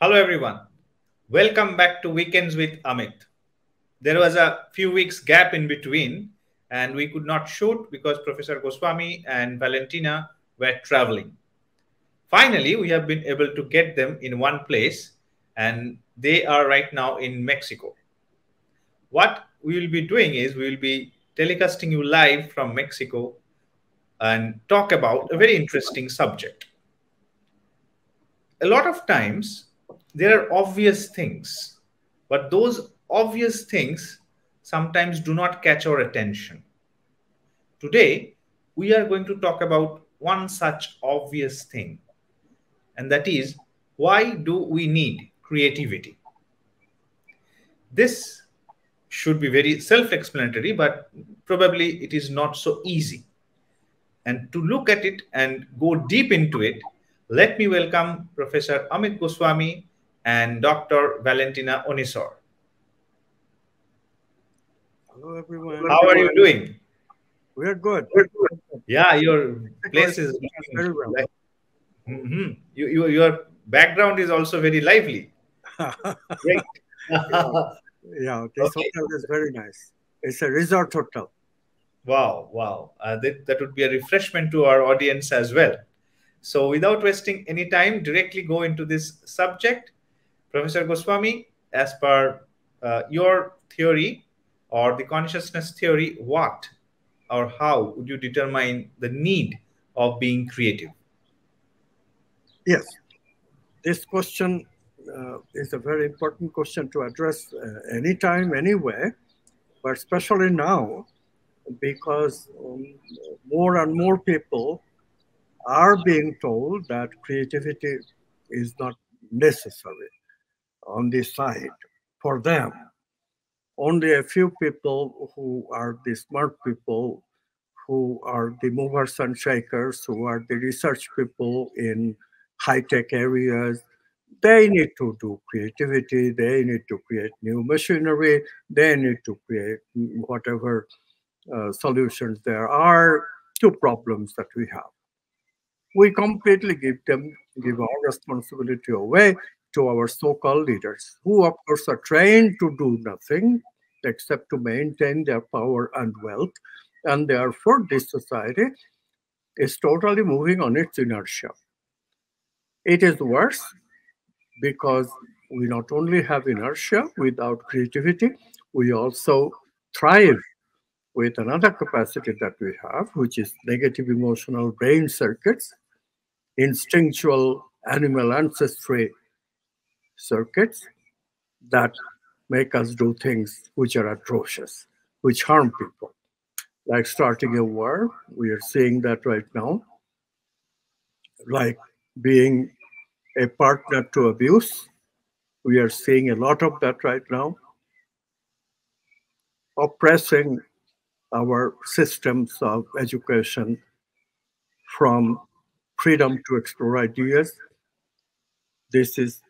Hello, everyone. Welcome back to Weekends with Amit. There was a few weeks gap in between, and we could not shoot because Professor Goswami and Valentina were traveling. Finally, we have been able to get them in one place, and they are right now in Mexico. What we will be doing is we will be telecasting you live from Mexico and talk about a very interesting subject. A lot of times there are obvious things, but those obvious things sometimes do not catch our attention. Today, we are going to talk about one such obvious thing, and that is, why do we need creativity? This should be very self explanatory, but probably it is not so easy. And to look at it and go deep into it, let me welcome Professor Amit Goswami and Dr. Valentina Onisor. Hello, everyone. How are you doing? We're good. Yeah, your place is very well. Your background is also very lively. Great. Yeah, this hotel is very nice. It's a resort hotel. Wow, wow. That would be a refreshment to our audience as well. So, without wasting any time, directly go into this subject. Professor Goswami, as per your theory or the consciousness theory, what or how would you determine the need of being creative? Yes, this question is a very important question to address anytime, anywhere, but especially now because more and more people are being told that creativity is not necessary on this side for them. Only a few people who are the smart people, who are the movers and shakers, who are the research people in high-tech areas, they need to do creativity, they need to create new machinery, they need to create whatever solutions there are to problems that we have. We completely give our responsibility away to our so-called leaders, who of course are trained to do nothing except to maintain their power and wealth, and therefore this society is totally moving on its inertia. It is worse because we not only have inertia without creativity, we also thrive with another capacity that we have, which is negative emotional brain circuits, instinctual animal ancestry circuits that make us do things which are atrocious, which harm people, like starting a war. We are seeing that right now, like being a partner to abuse. We are seeing a lot of that right now, oppressing our systems of education from freedom to explore ideas. This is,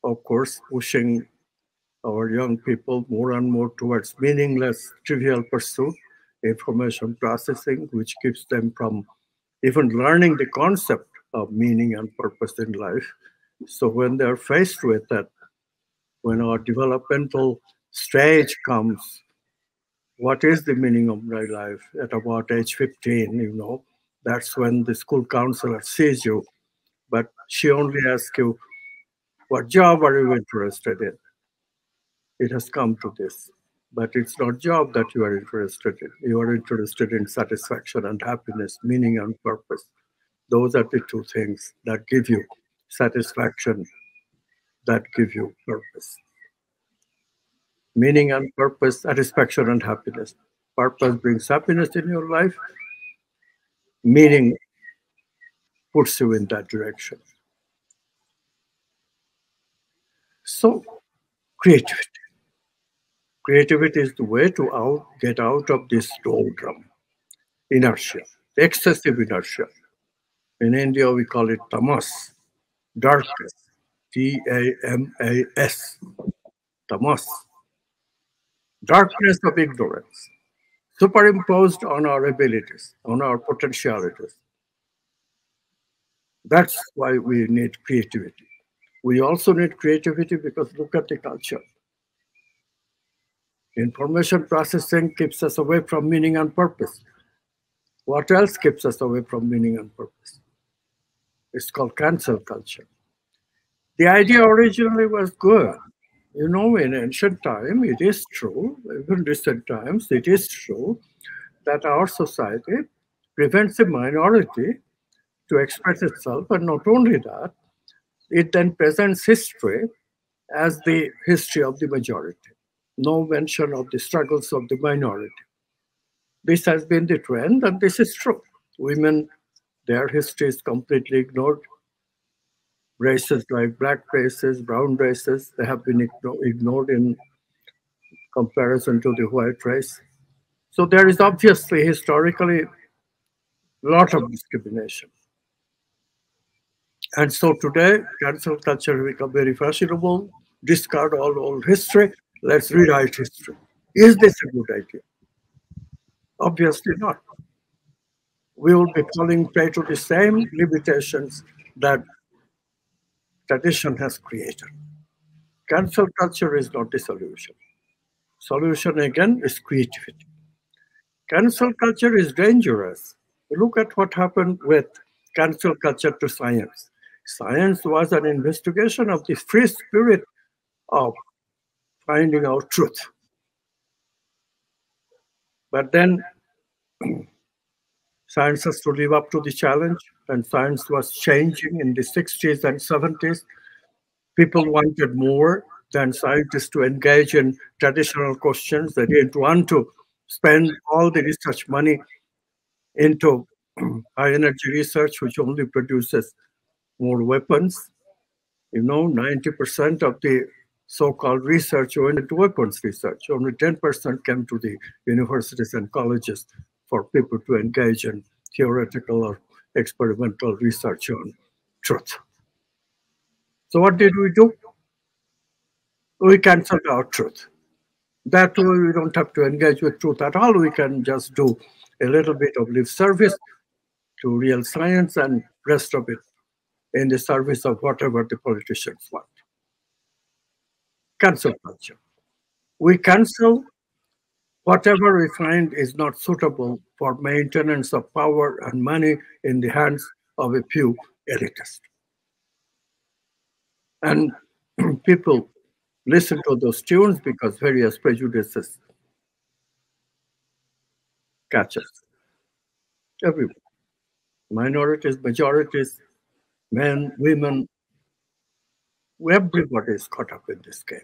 of course, pushing our young people more and more towards meaningless, trivial pursuit, information processing, which keeps them from even learning the concept of meaning and purpose in life. So when they're faced with that, when our developmental stage comes, what is the meaning of my life at about age 15, that's when the school counselor sees you, but she only asks you, what job are you interested in? It has come to this. But it's not job that you are interested in. You are interested in satisfaction and happiness, meaning and purpose. Those are the two things that give you satisfaction, that give you purpose. Meaning and purpose, satisfaction and happiness. Purpose brings happiness in your life. Meaning puts you in that direction. So, creativity. Creativity is the way to get out of this doldrum, inertia, excessive inertia. In India, we call it tamas, darkness, Tamas, tamas, darkness of ignorance, superimposed on our abilities, on our potentialities. That's why we need creativity. We also need creativity because look at the culture. Information processing keeps us away from meaning and purpose. What else keeps us away from meaning and purpose? It's called cancel culture. The idea originally was good. You know, in ancient time, it is true, even recent times, it is true that our society prevents a minority to express itself, and not only that, it then presents history as the history of the majority. No mention of the struggles of the minority. This has been the trend, and this is true. Women, their history is completely ignored. Races like black races, brown races, they have been ignored in comparison to the white race. So there is obviously historically a lot of discrimination. And so today, cancel culture has become very fashionable. Discard all old history. Let's rewrite history. Is this a good idea? Obviously not. We will be falling prey to the same limitations that tradition has created. Cancel culture is not the solution. Solution again is creativity. Cancel culture is dangerous. Look at what happened with cancel culture to science. Science was an investigation of the free spirit of finding out truth. But then science has to live up to the challenge, and science was changing in the 60s and 70s. People wanted more than scientists to engage in traditional questions. They didn't want to spend all the research money into high energy research, which only produces more weapons. You know, 90% of the so-called research went into weapons research. Only 10% came to the universities and colleges for people to engage in theoretical or experimental research on truth. So what did we do? We canceled out truth. That way we don't have to engage with truth at all. We can just do a little bit of lip service to real science and rest of it in the service of whatever the politicians want. Cancel culture. We cancel whatever we find is not suitable for maintenance of power and money in the hands of a few elitists. And people listen to those tunes because various prejudices catch us. Everyone. Minorities, majorities, men, women, everybody is caught up in this game.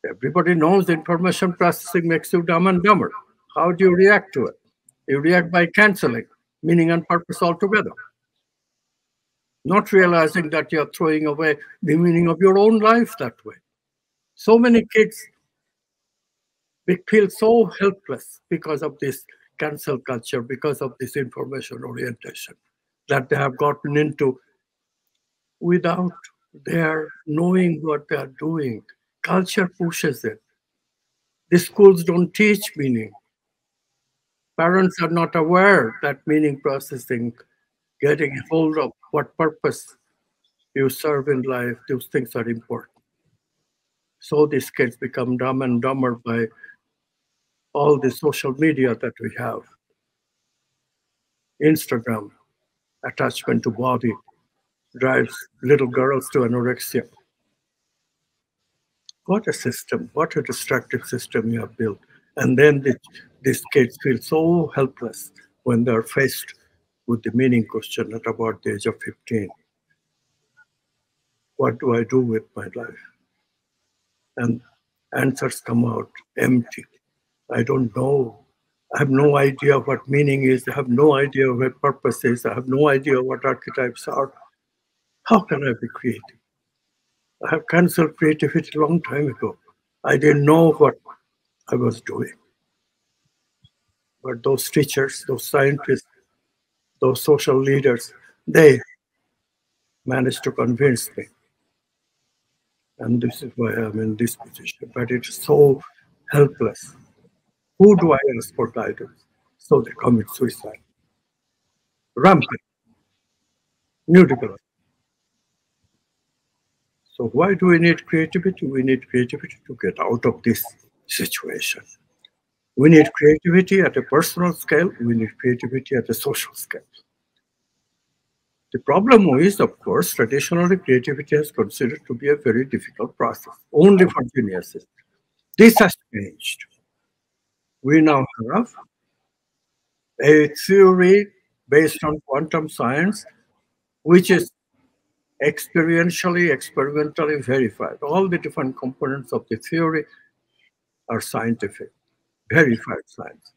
Everybody knows information processing makes you dumb and dumber. How do you react to it? You react by canceling meaning and purpose altogether, not realizing that you're throwing away the meaning of your own life that way. So many kids feel so helpless because of this cancel culture, because of this information orientation that they have gotten into without their knowing what they are doing. Culture pushes it. The schools don't teach meaning. Parents are not aware that meaning processing, getting a hold of what purpose you serve in life, those things are important. So these kids become dumb and dumber by all the social media that we have. Instagram, attachment to body, drives little girls to anorexia. What a system, what a destructive system you have built. And then these kids feel so helpless when they're faced with the meaning question at about the age of 15. What do I do with my life? And answers come out empty. I don't know. I have no idea what meaning is. I have no idea what purpose is. I have no idea what archetypes are. How can I be creative? I have canceled creativity a long time ago. I didn't know what I was doing. But those teachers, those scientists, those social leaders, they managed to convince me. And this is why I'm in this position. But it's so helpless. Who do I ask for guidance? So they commit suicide. Rampant, new development. So why do we need creativity? We need creativity to get out of this situation. We need creativity at a personal scale. We need creativity at a social scale. The problem is, of course, traditionally creativity is considered to be a very difficult process, only for geniuses. This has changed. We now have a theory based on quantum science, which is experimentally verified. All the different components of the theory are scientific, verified science.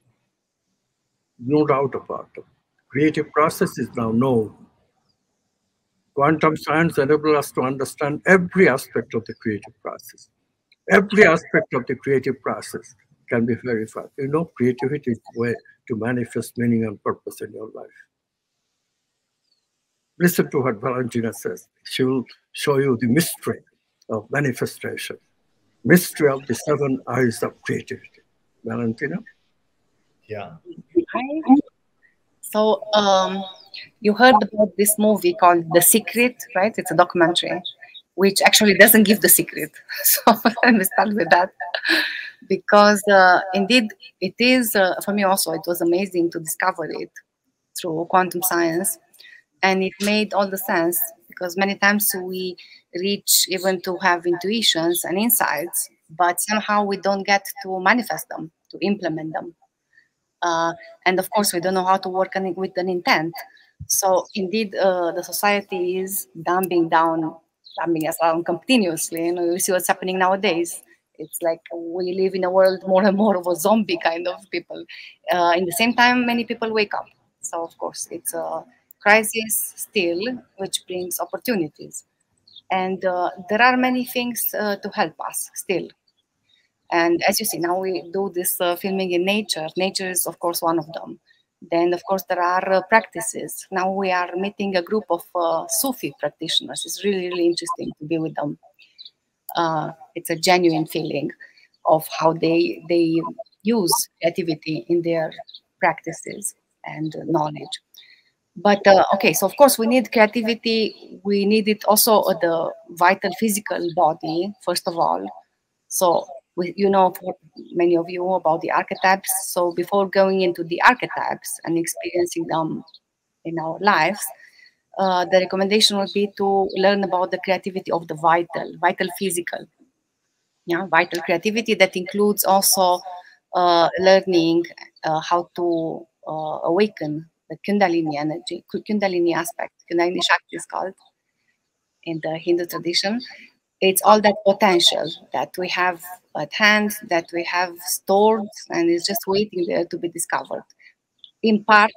No doubt about it. Creative process is now known. Quantum science enables us to understand every aspect of the creative process. Every aspect of the creative process can be verified. You know, creativity is a way to manifest meaning and purpose in your life. Listen to what Valentina says. She will show you the mystery of manifestation, mystery of the seven eyes of creativity. Valentina? Yeah. Hi. So, you heard about this movie called The Secret, right? It's a documentary, which actually doesn't give the secret. So let me start with that, because indeed it is for me also. It was amazing to discover it through quantum science, and it made all the sense, because many times we reach even to have intuitions and insights, but somehow we don't get to manifest them, to implement them. And of course, we don't know how to work with an intent. So indeed, the society is dumbing us down continuously. You know, you see what's happening nowadays. It's like we live in a world more and more of a zombie kind of people. In the same time, many people wake up. So of course, it's a crisis still, which brings opportunities. And there are many things to help us still. And as you see, now we do this filming in nature. Nature is, of course, one of them. Then, of course, there are practices. Now we are meeting a group of Sufi practitioners. It's really, really interesting to be with them. It's a genuine feeling of how they use creativity in their practices and knowledge. But okay, so of course we need creativity. We need it also at the vital physical body, first of all. So, you know, for many of you about the archetypes. So, before going into the archetypes and experiencing them in our lives, the recommendation would be to learn about the creativity of the vital physical. Yeah, vital creativity that includes also learning how to awaken the Kundalini energy, Kundalini aspect. Kundalini Shakti is called in the Hindu tradition. It's all that potential that we have at hand, that we have stored, and is just waiting there to be discovered. In part,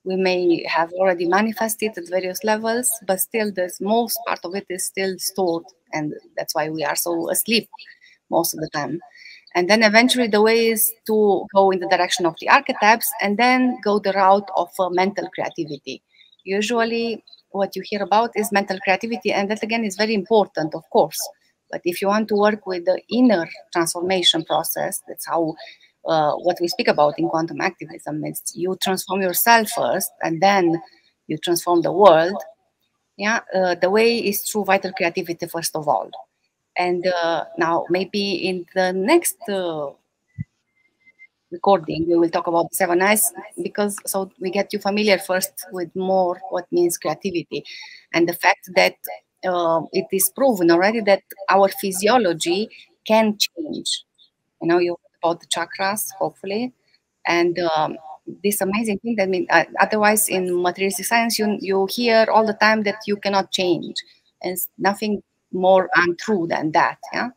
we may have already manifested at various levels, but still, the most part of it is still stored, and that's why we are so asleep most of the time. And then eventually, the way is to go in the direction of the archetypes, and then go the route of mental creativity. Usually, what you hear about is mental creativity, and that again is very important, of course. But if you want to work with the inner transformation process, that's how what we speak about in quantum activism is you transform yourself first, and then you transform the world. Yeah, the way is through vital creativity first of all. And now maybe in the next recording, we will talk about the seven eyes, because so we get you familiar first with more what means creativity, and the fact that it is proven already that our physiology can change. You know, you heard about the chakras, hopefully, and this amazing thing that mean otherwise in materialistic science you hear all the time that you cannot change, and it's nothing more untrue than that. Yeah.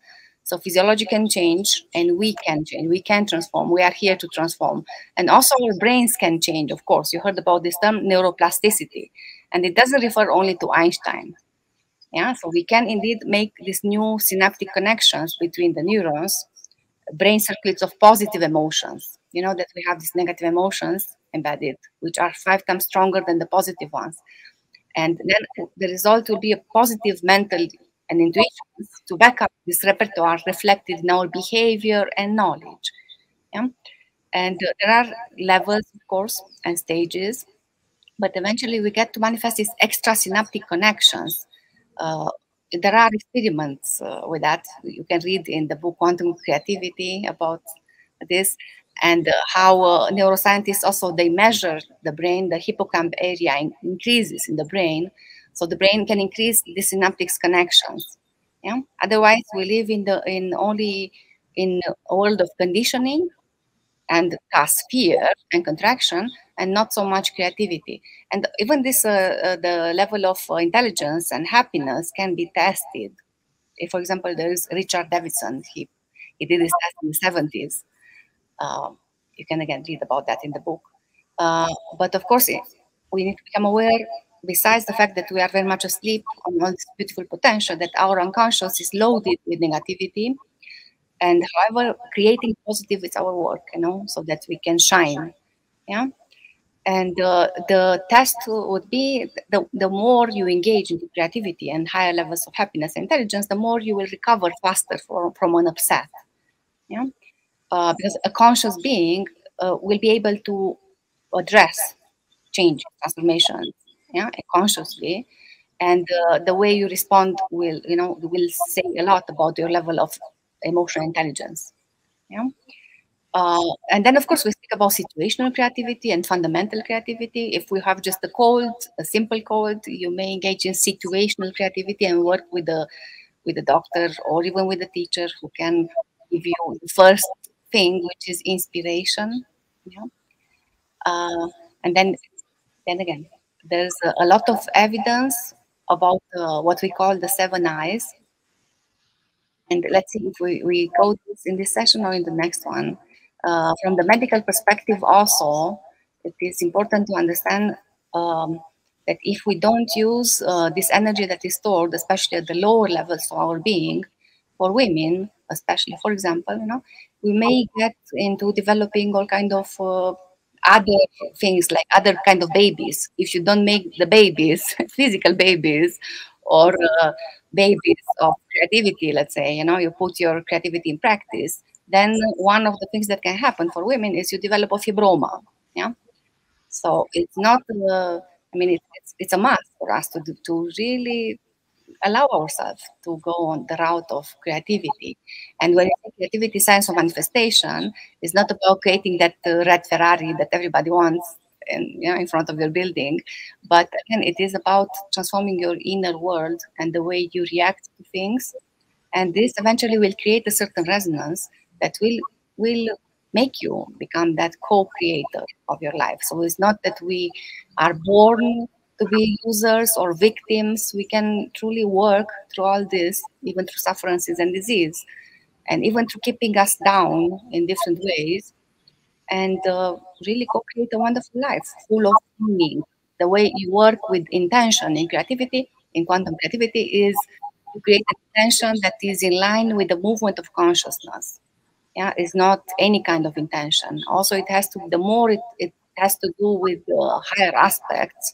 So physiology can change, and we can change. We can transform. We are here to transform. And also our brains can change, of course. You heard about this term neuroplasticity. And it doesn't refer only to Einstein. Yeah, so we can indeed make these new synaptic connections between the neurons, brain circuits of positive emotions. You know that we have these negative emotions embedded, which are 5 times stronger than the positive ones. And then the result will be a positive mental and intuitions to back up this repertoire reflected in our behavior and knowledge. Yeah? And there are levels, of course, and stages, but eventually we get to manifest these extra synaptic connections there are experiments with that. You can read in the book Quantum Creativity about this, and how neuroscientists also, they measure the brain, the hippocamp area increases in the brain, so the brain can increase the synaptic connections. Yeah. Otherwise, we live in only in a world of conditioning and thus fear and contraction, and not so much creativity. And even this, the level of intelligence and happiness can be tested. If, for example, there is Richard Davidson, he did this test in the 70s. You can again read about that in the book. But of course, we need to become aware, besides the fact that we are very much asleep on all this beautiful potential, that our unconscious is loaded with negativity. And however, creating positive is our work, so that we can shine. Yeah. And the test would be, the more you engage into creativity and higher levels of happiness and intelligence, the more you will recover faster from an upset. Yeah. Because a conscious being will be able to address change, transformations, yeah, consciously. And the way you respond will say a lot about your level of emotional intelligence. Yeah. And then, of course, we speak about situational creativity and fundamental creativity. If we have just a simple cold, you may engage in situational creativity and work with the doctor or even with the teacher, who can give you the first thing, which is inspiration. Yeah. And then again, there's a lot of evidence about what we call the seven eyes. And let's see if we go this in this session or in the next one. From the medical perspective also, it is important to understand that if we don't use this energy that is stored, especially at the lower levels of our being, for women, especially, for example, we may get into developing all kind of other things, like other kind of babies. If you don't make the babies, physical babies, or babies of creativity, let's say, you put your creativity in practice, then one of the things that can happen for women is you develop a fibroma. Yeah. So it's not, it's a must for us to really allow ourselves to go on the route of creativity. And when creativity, science of manifestation, is not about creating that red Ferrari that everybody wants in front of your building, but again, it is about transforming your inner world and the way you react to things. And this eventually will create a certain resonance that will make you become that co-creator of your life. So it's not that we are born to be users or victims. We can truly work through all this, even through sufferances and disease, and even through keeping us down in different ways, and really co-create a wonderful life full of meaning. The way you work with intention in creativity, in quantum creativity, is to create an intention that is in line with the movement of consciousness. Yeah, it's not any kind of intention. Also, it has to, the more it has to do with higher aspects,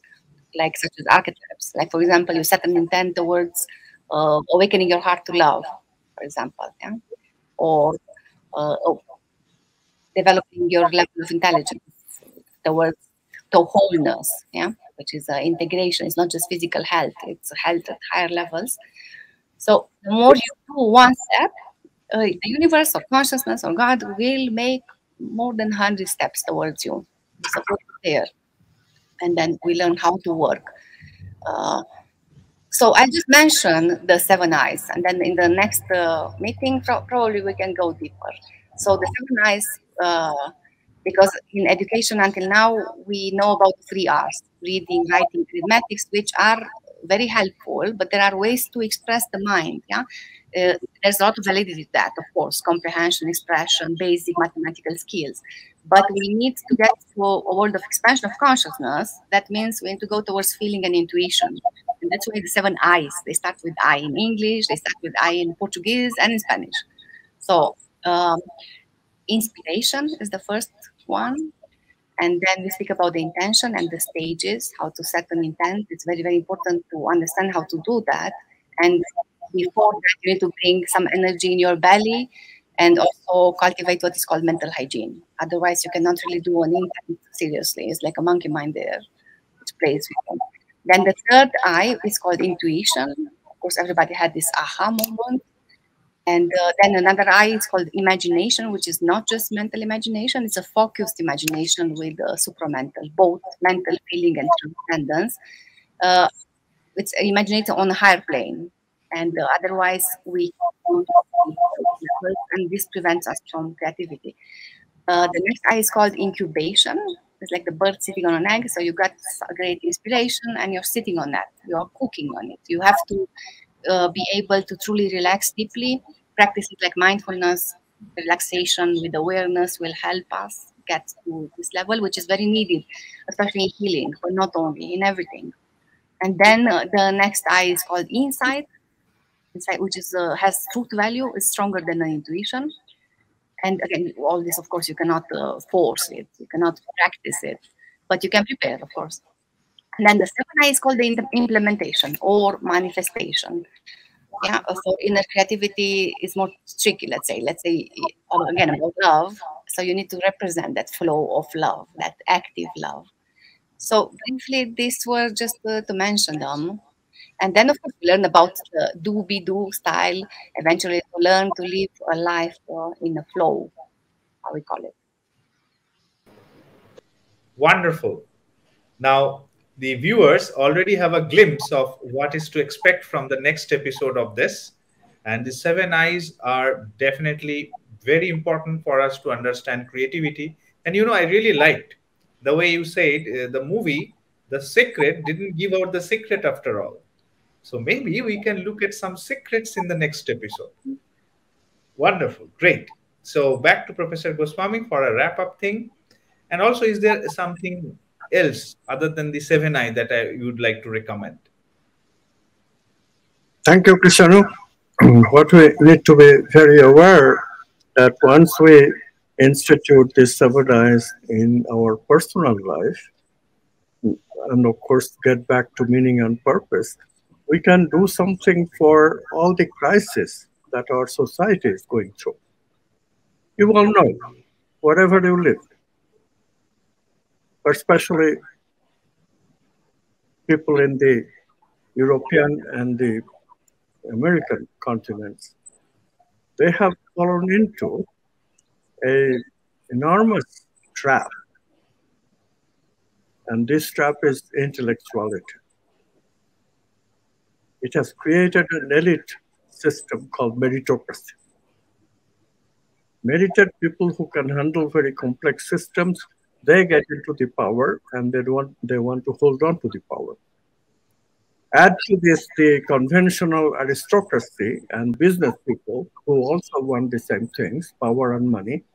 like such as archetypes. Like, for example, you set an intent towards awakening your heart to love, for example, yeah? Or developing your level of intelligence towards to wholeness, yeah, which is integration. It's not just physical health; it's health at higher levels. So the more you do one step, the universe or consciousness or God will make more than 100 steps towards you. So we're there, and then we learn how to work. So I just mentioned the seven eyes, and then in the next meeting, probably we can go deeper. So the seven eyes, because in education until now, we know about the three R's: reading, writing, arithmetics, which are very helpful, but there are ways to express the mind. Yeah, there's a lot of validity to that, of course, comprehension, expression, basic mathematical skills. But we need to get to a world of expansion of consciousness. That means we need to go towards feeling and intuition. And that's why the seven I's, they start with I in English, they start with I in Portuguese and in Spanish. So inspiration is the first one. And then we speak about the intention and the stages, how to set an intent. It's very, very important to understand how to do that. And before that, you need to bring some energy in your belly and also cultivate what is called mental hygiene. Otherwise, you cannot really do an intent seriously. It's like a monkey mind there, which plays with you. Then the third eye is called intuition. course, everybody had this aha moment. And then another I is called imagination, which is not just mental imagination, it's a focused imagination with supramental, both mental feeling and transcendence. Uh, it's imaginated on a higher plane. And otherwise, we don't see those levels, and this prevents us from creativity. The next I is called incubation. It's like the bird sitting on an egg. So you got a great inspiration and you're sitting on that. You're cooking on it. You have to be able to truly relax deeply. Practices like mindfulness, relaxation with awareness will help us get to this level, which is very needed, especially in healing, but not only, in everything. And then the next I is called insight. Insight, which is has truth value, is stronger than an intuition. And again, all this, of course, you cannot force it, you cannot practice it, but you can prepare, of course. And then the second I is called the implementation or manifestation. Yeah, so inner creativity is more tricky, let's say. Again, about love. So you need to represent that flow of love, that active love. So briefly, these were just to mention them. And then, of course, we learn about the do be do style, eventually to learn to live a life in a flow, how we call it. Wonderful. Now, the viewers already have a glimpse of what is to expect from the next episode of this. And the seven eyes are definitely very important for us to understand creativity. And I really liked the way you said the movie, The Secret, didn't give out the secret after all. So maybe we can look at some secrets in the next episode. Wonderful. Great. So back to Professor Goswami for a wrap up thing. And also, is there something else other than the seven eye that you would like to recommend? Thank you, Krishanu. What we need to be very aware that once we institute this seven eyes in our personal life, and of course get back to meaning and purpose, we can do something for all the crises that our society is going through. You all know, wherever you live, especially people in the European and the American continents, they have fallen into a enormous trap. And this trap is intellectuality. It has created an elite system called meritocracy. Merited people who can handle very complex systems, they get into the power and they want to hold on to the power. Add to this the conventional aristocracy and business people who also want the same things, power and money.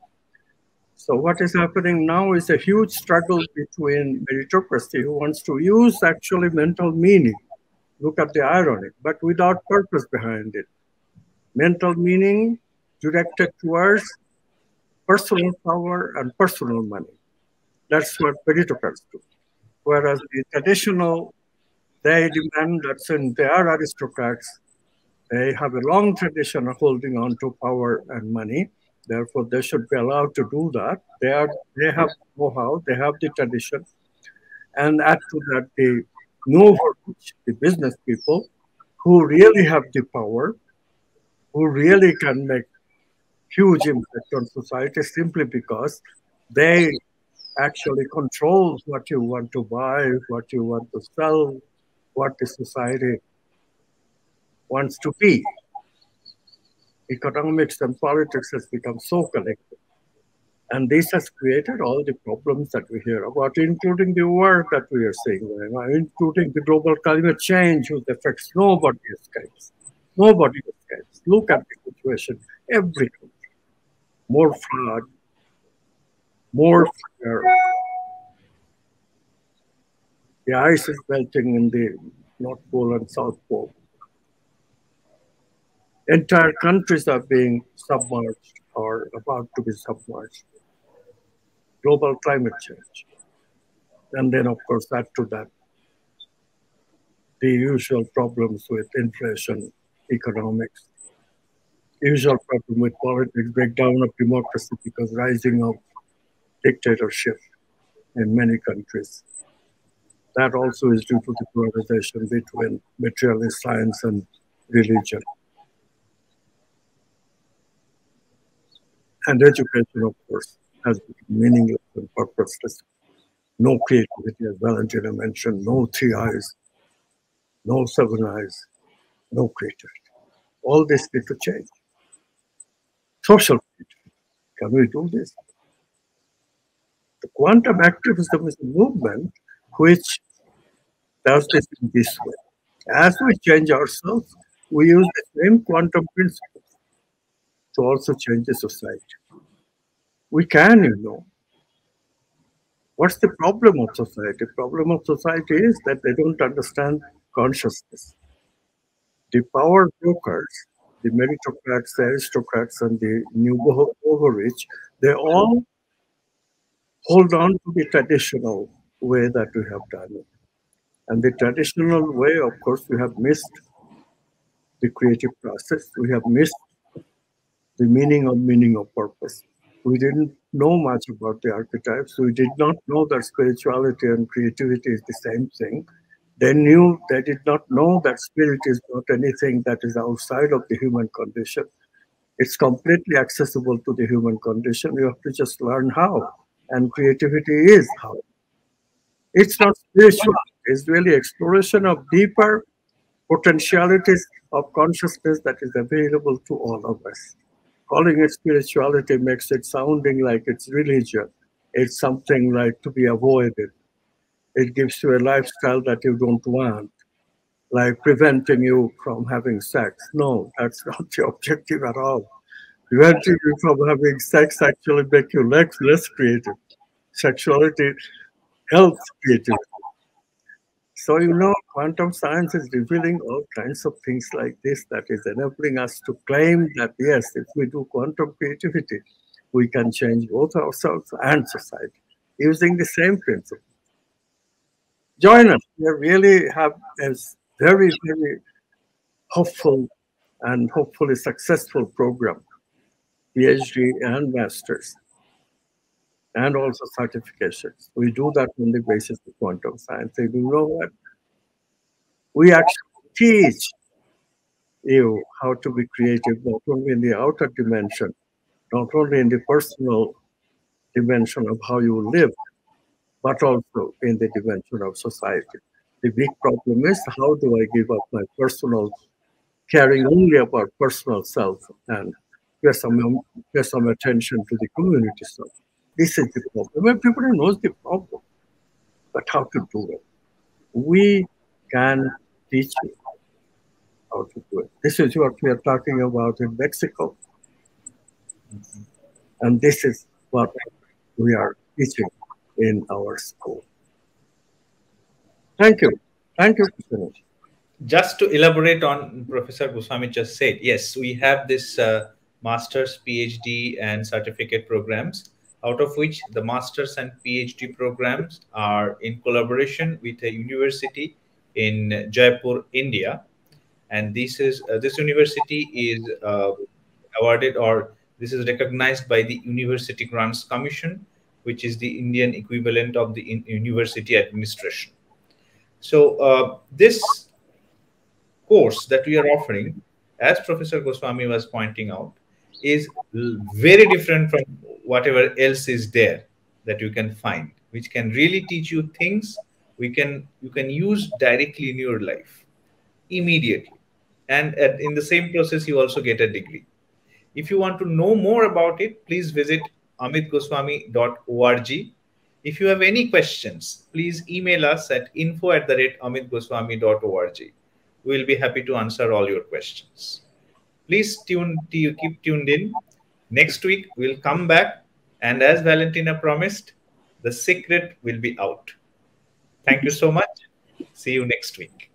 So what is happening now is a huge struggle between meritocracy, who wants to use actually mental meaning. Look at the irony, but without purpose behind it. Mental meaning directed towards personal power and personal money. That's what meritocrats do. Whereas the traditional, they demand that since they are aristocrats, they have a long tradition of holding on to power and money. Therefore, they should be allowed to do that. They have know-how, they have the tradition. And add to that the know-how, the business people who really have the power, who really can make huge impact on society simply because they actually control what you want to buy, what you want to sell, what the society wants to be. Economics and politics has become so connected. And this has created all the problems that we hear about, including the war that we are seeing right now, including the global climate change, whose effects nobody escapes. Nobody escapes. Look at the situation every country. More flood, more fire. The ice is melting in the North Pole and South Pole. Entire countries are being submerged or about to be submerged. Global climate change. And then, of course, add to that the usual problems with inflation, economics, usual problem with politics, breakdown of democracy because rising of dictatorship in many countries. That also is due to the polarization between materialist science and religion, and education, of course, has become meaningless and purposeless. No creativity, as Valentina mentioned, no three eyes, no seven eyes, no creativity. All this need to change. Social creativity. Can we do this? The quantum activism is a movement which does this in this way. As we change ourselves, we use the same quantum principles to also change the society. We can, what's the problem of society? Problem of society is that they don't understand consciousness. The power brokers, the meritocrats, the aristocrats, and the new rich, they all hold on to the traditional way that we have done it. And the traditional way, of course, we have missed the creative process. We have missed the meaning of purpose. We didn't know much about the archetypes. We did not know that spirituality and creativity is the same thing. They did not know that spirit is not anything that is outside of the human condition. It's completely accessible to the human condition. You have to just learn how. And creativity is how. It's not spiritual. It's really exploration of deeper potentialities of consciousness that is available to all of us. Calling it spirituality makes it sounding like it's religion. It's something like to be avoided. It gives you a lifestyle that you don't want, like preventing you from having sex. No, that's not the objective at all. Preventing you from having sex actually makes you less creative. Sexuality helps creativity. So, quantum science is revealing all kinds of things like this that is enabling us to claim that, yes, if we do quantum creativity, we can change both ourselves and society using the same principle. Join us. We really have a very, very hopeful and hopefully successful program, PhD and masters, and also certifications. We do that on the basis of quantum science. So you know what? We actually teach you how to be creative, not only in the outer dimension, not only in the personal dimension of how you live, but also in the dimension of society. The big problem is, how do I give up my personal, caring only about personal self, and pay some attention to the community self? This is the problem. Everybody knows the problem, but how to do it? We can teach you how to do it. This is what we are talking about in Mexico. And this is what we are teaching in our school. Thank you. Thank you, Krishna. Just to elaborate on Professor Goswami just said, yes, we have this master's, PhD, and certificate programs, out of which the master's and PhD programs are in collaboration with a university in Jaipur, India. And this university is awarded, or this is recognized by the University Grants Commission, which is the Indian equivalent of the university administration. So this course that we are offering, as Professor Goswami was pointing out, is very different from whatever else is there that you can find, which can really teach you things you can use directly in your life immediately. And in the same process, you also get a degree. If you want to know more about it, please visit amitgoswami.org. If you have any questions, please email us at info@amitgoswami.org. We will be happy to answer all your questions. Please keep tuned in. Next week, we'll come back. And as Valentina promised, the secret will be out. Thank you so much. See you next week.